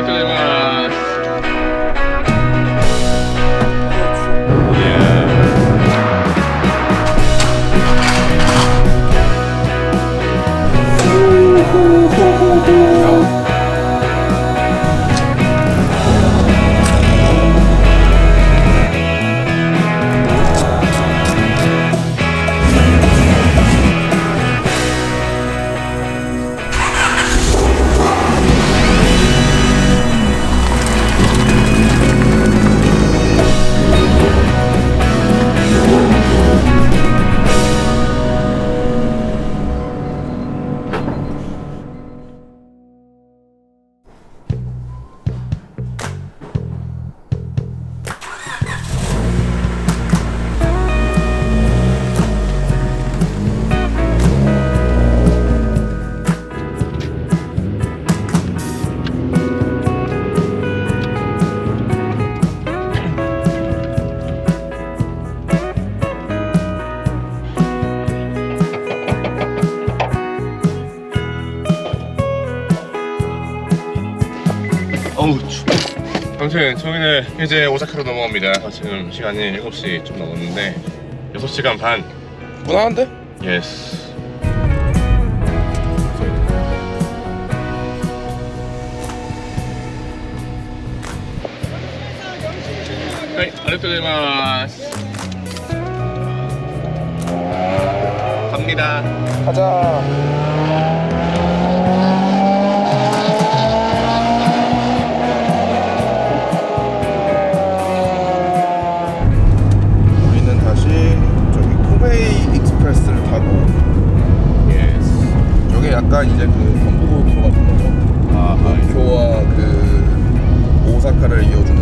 고생하셨습니다. 어우 추워. 아무튼 저희는 이제 오사카로 넘어갑니다. 지금 시간이 7시 좀 넘었는데 6시간 반. 무난한데? 예스. 네, 아리가토고자이마스. 갑니다. 가자. 우리는 다시 저기 코베이 익스프레스를 타고 저게 약간 이제 그 경부고속도로 같은 거죠. 도쿄와 그 오사카를 이어주는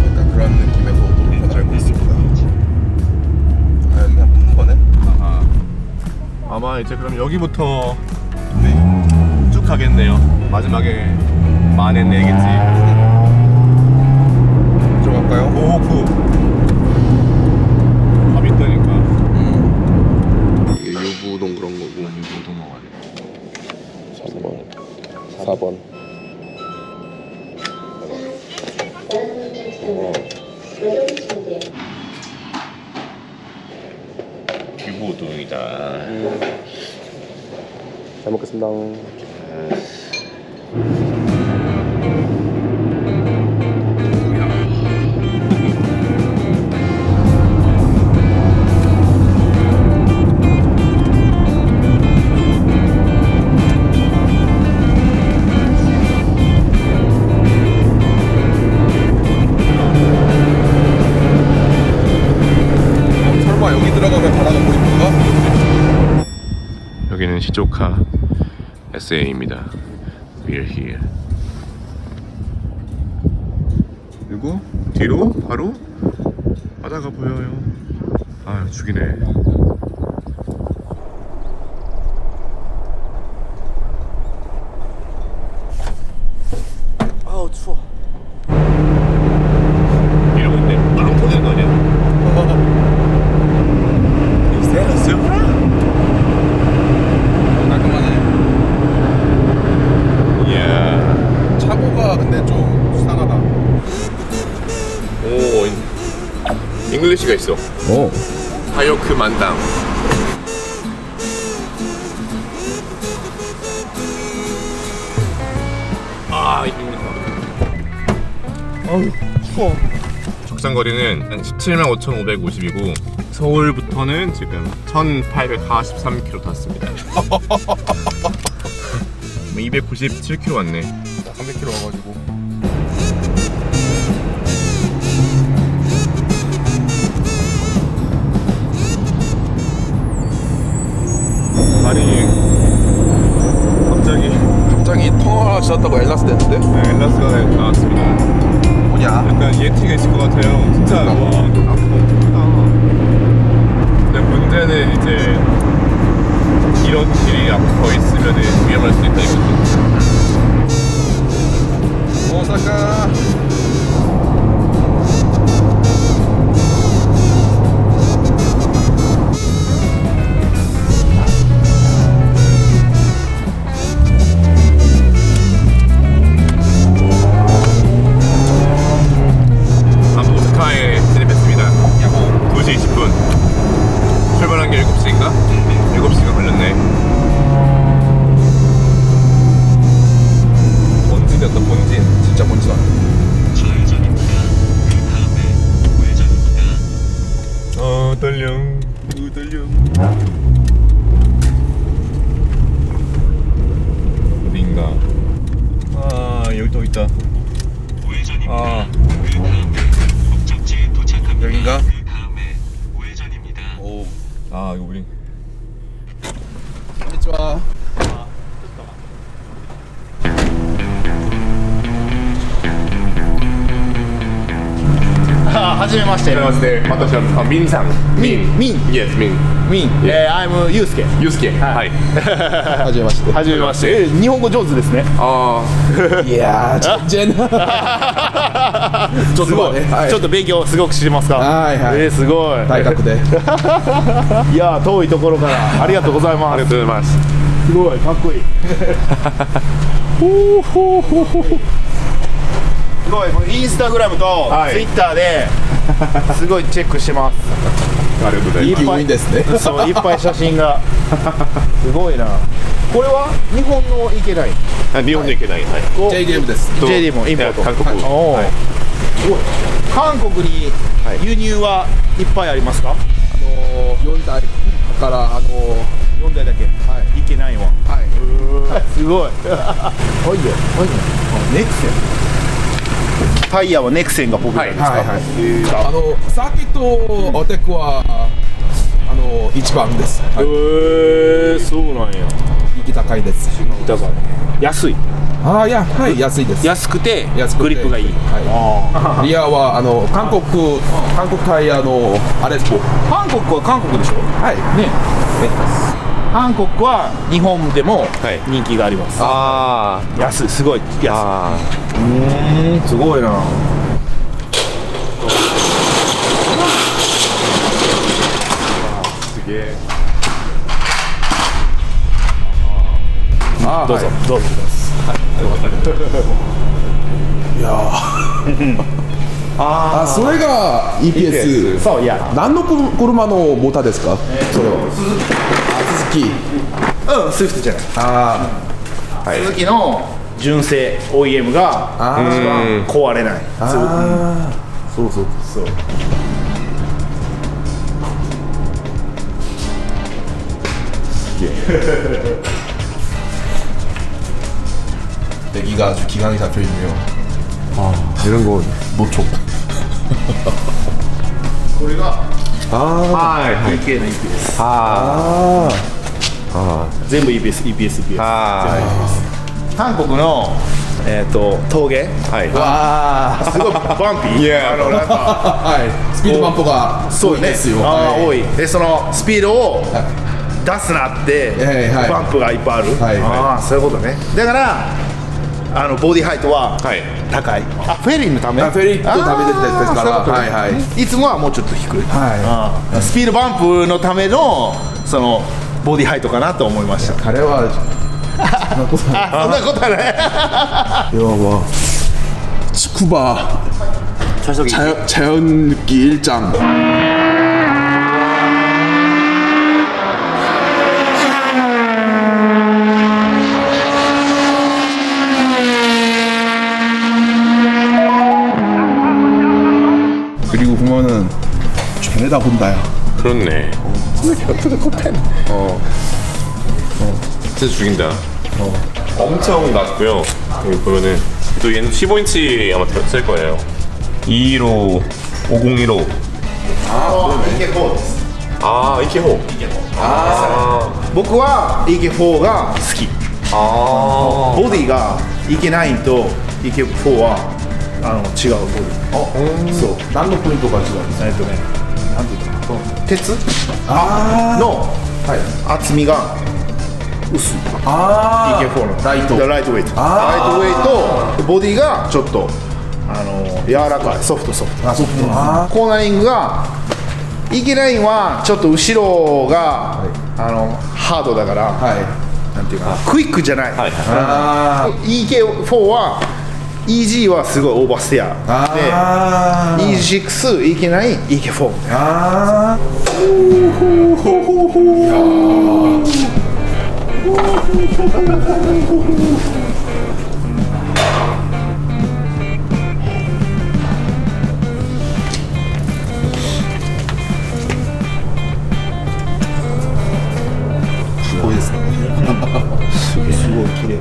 약간 그런 느낌의 고속도로로 알고 있습니다. 아, 여기 그냥 뽑는 거네. 아마 이제 그럼 여기부터 쭉 가겠네요. 마지막에 만엔 내겠지. 들어갈까요? 오후 밥 있다니까. 이게 유부동 그런 거고. 유부동 먹어야 돼. 3번 4번 유부동이다. 잘 먹겠습니다. 설마 여기 들어가면 바다가 보이는 건가? 여기는 시조카 SA입니다. We're here. 그리고 뒤로 바로 바다가 보여요. 아 죽이네. 아우 추워. 이러고 있는데 빵 터지는 거 아니야? Is that a Supra? 깔끔하네. 이야. 차고가 근데 좀 수상하다. 오, 잉글리시가 있어. 오. 하요크 만당. 아, 이깁니다. 아우, 추워. 적상 거리는 한 175,550이고 서울부터는 지금 1,843km 탔습니다. 297km 왔네. 300km 와가지고. 아니 갑자기 통화 하나 지났다고 엘라스 됐는데? 네, 엘라스가 나왔습니다. 뭐냐? 약간 예티가 있을 것 같아요. 진짜 그러니까. 와, 엄청 크다. 근데 문제는 이제 이런 길이 앞으로 더 있으면 위험할 수 있다 이거죠. 오사카. じめまして。はじめまして。私はミンさん。ミン。Yes, ミン。ミン。I'm ユウスケ。ユウスケ。はい。はじめまして。はじめまして。日本語上手ですね。あいやー、全然。ちょっとちょっと勉強すごくしてますか。はいはい。すごい。大学で。いや遠いところからありがとうございます。ありがとうございます。すごいかっこいい。すごい、もうインスタグラムとツイッターですごいチェックしてます。ありがとうございます。いいですね。そう、いっぱい写真がすごいな。これは日本のいけない。日本に行けない。はい。 JDM です。 JD もインポート。韓国。おー、すごい。韓国に輸入はいっぱいありますか4台から？4台だけ。いけないわ。はい。すごい。はいよ。ネクセン。タイヤはネクセンがポピュラーですか？はいはい。サーキットオテクは一番です。はい。そうなんや。息高いです。だから安い。いや、はい、安いです。安くて安くてグリップがいい。はい。リアは韓国タイヤのあれです。韓国は韓国でしょ？はい。ね。韓国は日本でも人気があります。あ安い、すごい安い。すごいな。すげえ。どうぞ、どうぞ。いやそれが EPS。そう、いや。何の車のモーターですか？それは。スズキ。スイフトじゃない。スズキの純正 OEM が一番壊れない。そう。기가 아주 기강이 잡혀 있네요. 이런 거. 노초. これがはいはい。 EK の EPS。全部 EPS。韓国の峠。すごいバンピー。なんかはい。スピードバンプが多いですよ。多い。でそのスピードを出すなってバンプがいっぱいある。そういうことね。だからボディハイトは高い。フェリーのため？フェリーのためですから。いつもはもうちょっと低い。スピードバンプのためのそのボディハイトかなと思いました。彼はそんなことはね。 뭐 스쿠바 자연느끼 1장. 그리고 보면은 죄다 혼다야. 그렇네. 진짜 죽인다. 엄청 낮고요. 여기 보면은 또 얘는 15인치 아마 쓸 거예요. 215, 501호. 이케호. 僕は EK4 が好き。ボディが EK9 と EK4 は違うボディ。そう。何のポイントが違うんですか？なんていうか鉄の厚みが薄い。EK4 のライトウェイト。ライトウェイト。ボディがちょっと柔らかいソフト。コーナリングが EK9 はちょっと後ろがハードだから、なんていうかクイックじゃない。EK4 は EG はすごいオーバーステアで EG6、EK9、EK4 すごいですね。すごい綺麗。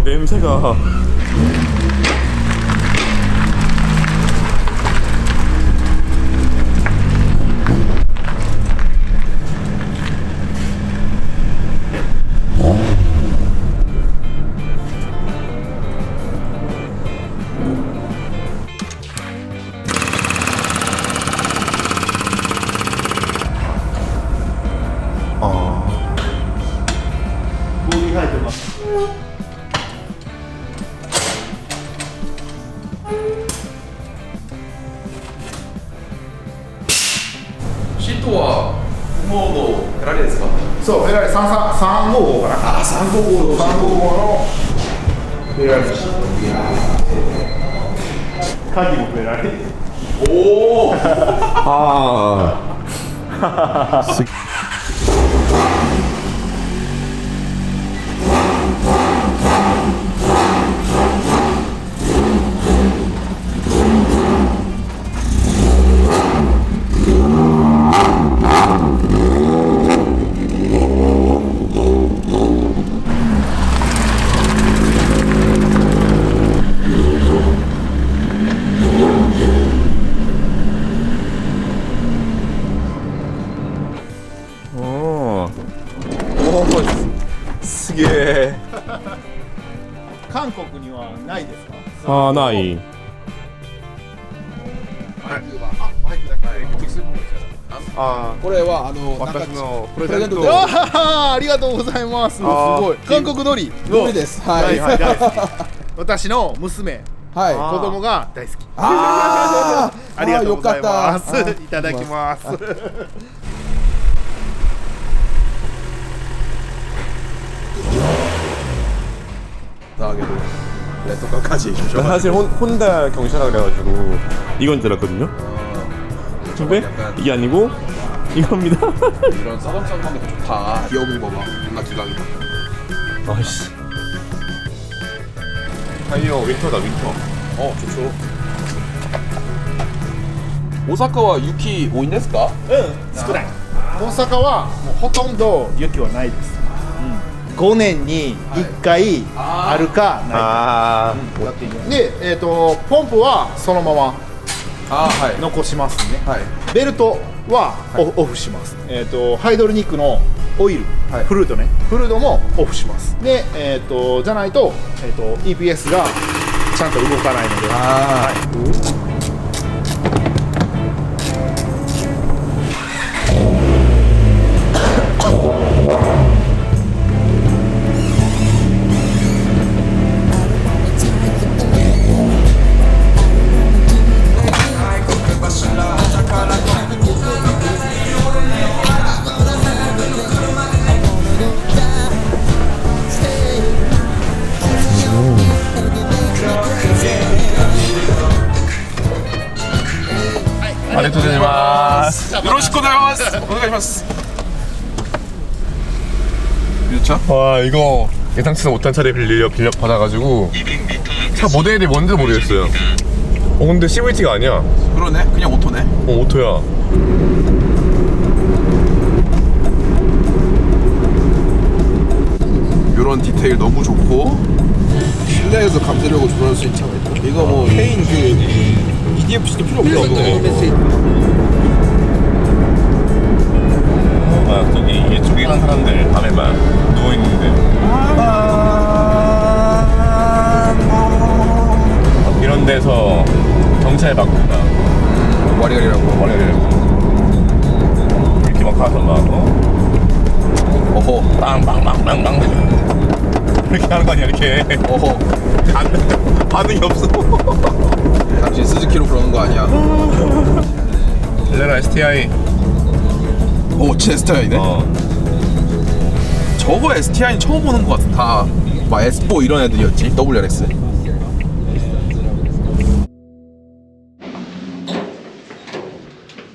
냄새가.シートはもうのフェラーリですか？そうフェラーリ355かな。あ、355 355のフェラーリシート。鍵もフェラーリ。おおあすげえ。韓国にはないですか？ああ、ない。マイクだけ。あこれは私のププレゼント。レゼントでありがとうございます。すごい。韓国ドリ。通りです。はいはい大好き。私の娘、はい。子供が大好き。あーありがとうございます。あーよかったいただきます。나가게도 레터카까지 주셔가지고 사실 혼다 경샤라 그래가지고 이건 줄 알았거든요. 근데 이게 아니고 이겁니다. 이런 서점성한 게 좋다. 귀여운 거 봐. 존나 기강이다. 아이씨. 타이어 윈터다 윈터. 좋죠. 오사카와 유키 오인ですか? 少ない。大阪はもうほとんど雪はないです。5年に1回あるかないか。で、ポンプはそのままはい。残しますね。はい。ベルトはオフします。ハイドロニックのオイル、はいフルードね、フルードもオフします。で、じゃないと、EPS がちゃんと動かないので。ありがとうございます。よろしくお願いします。お願いします. 그렇죠? 와 이거 예상치도 못한 차를 빌려 받아가지고 차 모델이 뭔지도 모르겠어요. 근데 CVT가 아니야. 그러네. 그냥 오토네. 오토야. 이런 디테일 너무 좋고 실내에서 감지력을 조절할 수 있는 차가 있다. 이거 뭐 케인 그 EDFC도 필요 없어. 아 저기 이쪽에 한 사람들 밤에만 누워 있는데 이런 데서 경찰 받구나. 와리가리라고. 이렇게 막 가서 막 어허. 빵빵빵빵빵 이렇게 하는 거 아니야 이렇게. 어허. 반응이 없어. 당신 스즈키로 그러는 거 아니야? 젤레라 STI. 오, STI네. 저거 STI는 처음 보는 것 같아. 막 S4 이런 애들이었지. WRX.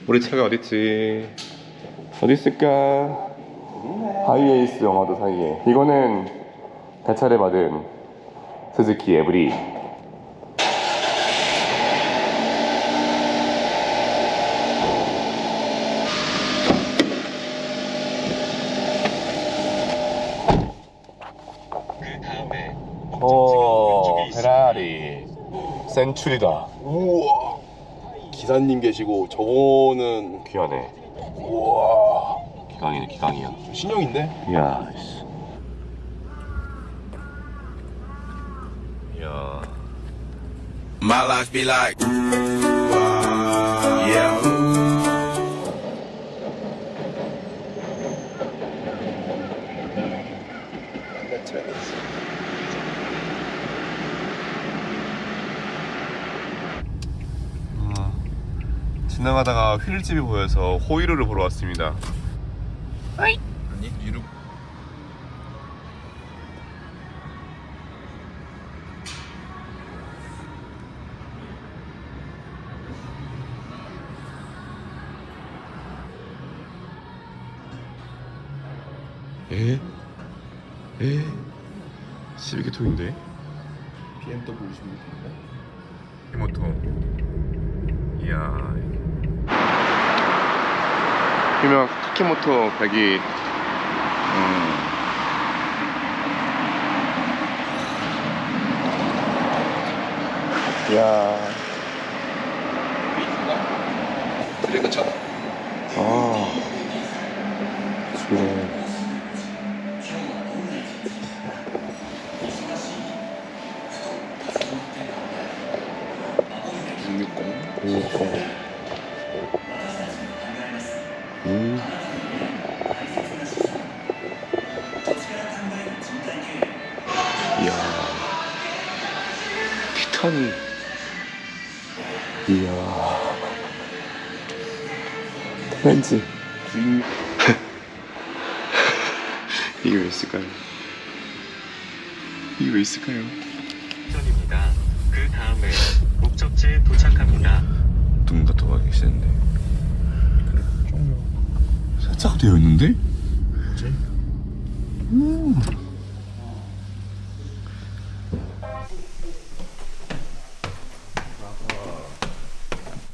우리 차가 어딨지? 어디 있을까? 하이에이스 영화도 사이에. 이거는 대차를 받은 스즈키 에브리. 페라리 센츄리다. 우와. 기사님 계시고 저거는 귀하네. 우와. 기강이네, 기강이야. 신형인데? 이야. 이야. My life be like, yeah. 지나가다가 휠집이 보여서 호이루를 보러 왔습니다. 아니 유럽. 에? 12개통인데? BMW 16인가? 히모토. 이야. 유명 타케모토 배기. 이야. 트랙은 차. 아. 좋네. 이야. 티탄이. 이야. 렌즈. 이게 왜 있을까요? 이게 왜 있을까요? 전입니다. 그 다음에 목적지에 도착합니다. 누군가 더 가기 싫은데. 살짝 되어 있는데? 뭐지?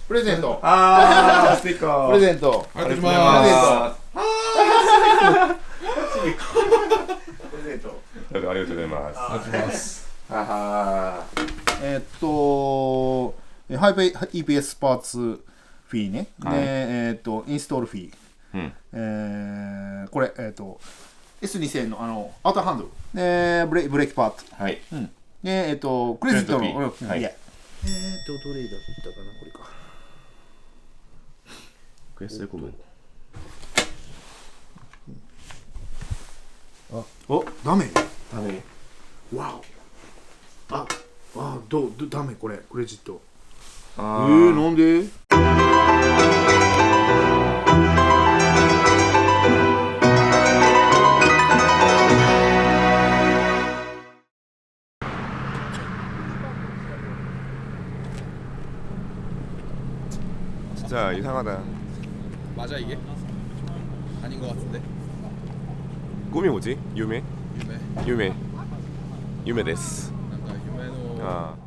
프레젠토. 아, 스티커. 프레젠토. 하지마. 아리가토 고자이마스. 아하. ハイペイ EPS スパーツフィーね、はいでインストールフィー、これS2000 のアウターハンドルでブレーキパッド、はい。でクレジットのクレジットフィーはいいやどれだったかなこれか그랬어요, 보면. ダメダメ。わおダメこれクレジットあなんで진짜 이상하다. 맞아 이게? 아닌 것 같은데. 꿈이 뭐지? 유메? 유메. 유메. 유메 데스. なんか夢の 아.